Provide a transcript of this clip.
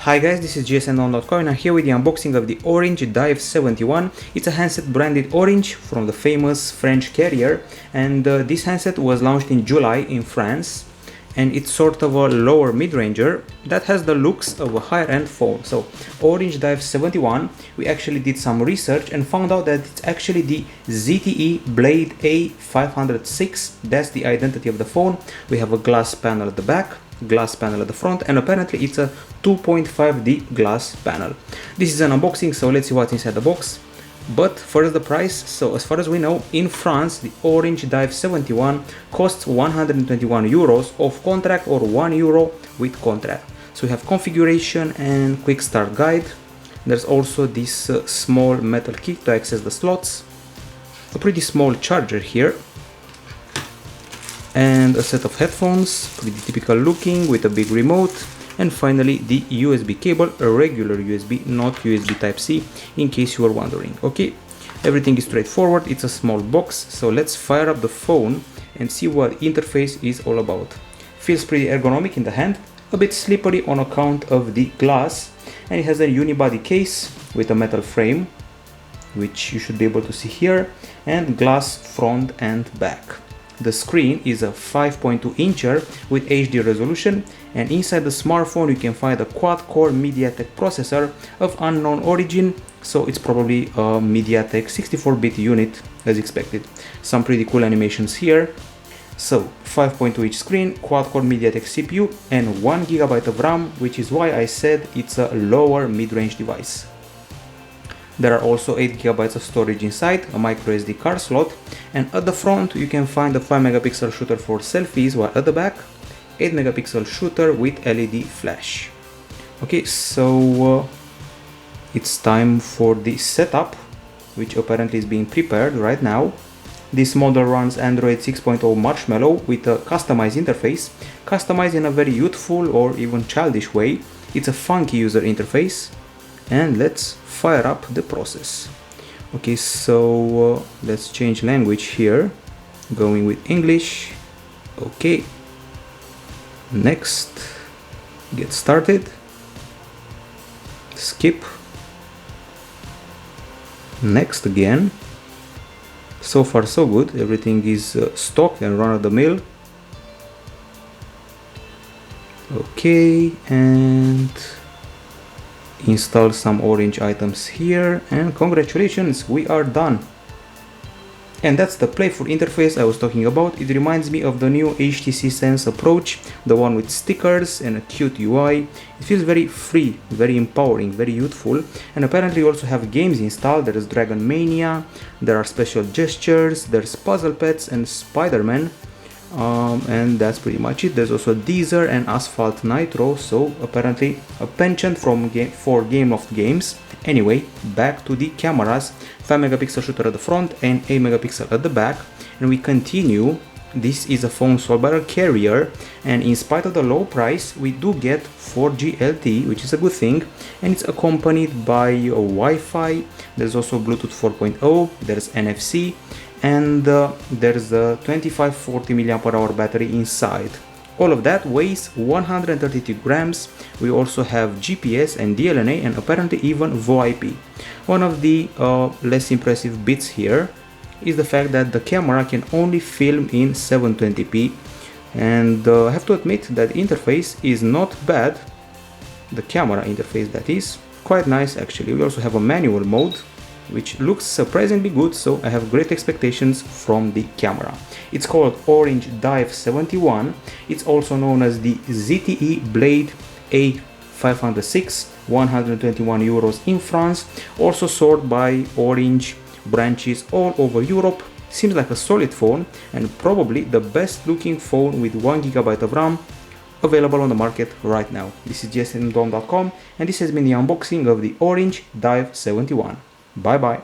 Hi guys, this is gsndom.com and I'm here with the unboxing of the Orange Dive 71. It's a handset branded Orange from the famous French carrier, and this handset was launched in July in France, and it's sort of a lower mid-ranger that has the looks of a higher end phone. So Orange Dive 71, we actually did some research and found out that it's actually the ZTE Blade A506. That's the identity of the phone. We have a glass panel at the back, glass panel at the front, and apparently it's a 2.5D glass panel. This is an unboxing, so let's see what's inside the box. But first the price. So as far as we know, in France the Orange Dive 71 costs 121 euros off contract or 1 euro with contract. So we have configuration and quick start guide. There's also this small metal key to access the slots, a pretty small charger here, and a set of headphones, pretty typical looking with a big remote, and finally the USB cable, a regular USB, not USB Type-C, in case you were wondering. Okay, everything is straightforward. It's a small box, so let's fire up the phone and see what interface is all about. Feels pretty ergonomic in the hand, a bit slippery on account of the glass, and it has a unibody case with a metal frame, which you should be able to see here, and glass front and back. The screen is a 5.2 incher with HD resolution, and inside the smartphone you can find a quad-core MediaTek processor of unknown origin, so it's probably a MediaTek 64-bit unit as expected. Some pretty cool animations here. So 5.2 inch screen, quad-core MediaTek CPU, and 1GB of RAM, which is why I said it's a lower mid-range device. There are also 8GB of storage inside, a microSD card slot, and at the front you can find a 5MP shooter for selfies, while at the back 8MP shooter with LED flash. Okay, so it's time for the setup, which apparently is being prepared right now. This model runs Android 6.0 Marshmallow with a customized interface, customized in a very youthful or even childish way. It's a funky user interface, and let's fire up the process. Okay, so let's change language here, going with English. Okay, next, get started, skip, next again. So far so good, everything is stock and run-of-the-mill. Okay, and install some Orange items here, and congratulations, we are done. And that's the playful interface I was talking about. It reminds me of the new HTC Sense approach, the one with stickers and a cute UI. It feels very free, very empowering, very youthful, and apparently you also have games installed. There is Dragon Mania, there are special gestures, there's Puzzle Pets and Spider-Man. And that's pretty much it. There's also Deezer and Asphalt Nitro, so apparently a penchant for Game-Loft games. Anyway, back to the cameras. 5MP shooter at the front and 8MP at the back, and we continue. This is a phone sold by a carrier, and in spite of the low price we do get 4G LTE, which is a good thing, and it's accompanied by a Wi-Fi. There's also Bluetooth 4.0, there's NFC, and there's a 2540 mAh battery inside. All of that weighs 132 grams. We also have GPS and DLNA, and apparently even VoIP. One of the less impressive bits here is the fact that the camera can only film in 720p, and I have to admit that the interface is not bad. The camera interface, that is, quite nice actually. We also have a manual mode, which looks surprisingly good, so I have great expectations from the camera. It's called Orange Dive 71. It's also known as the ZTE Blade A506, 121 euros in France, also sold by Orange branches all over Europe. Seems like a solid phone, and probably the best looking phone with 1GB of RAM available on the market right now. This is gsndom.com, and this has been the unboxing of the Orange Dive 71. Bye bye.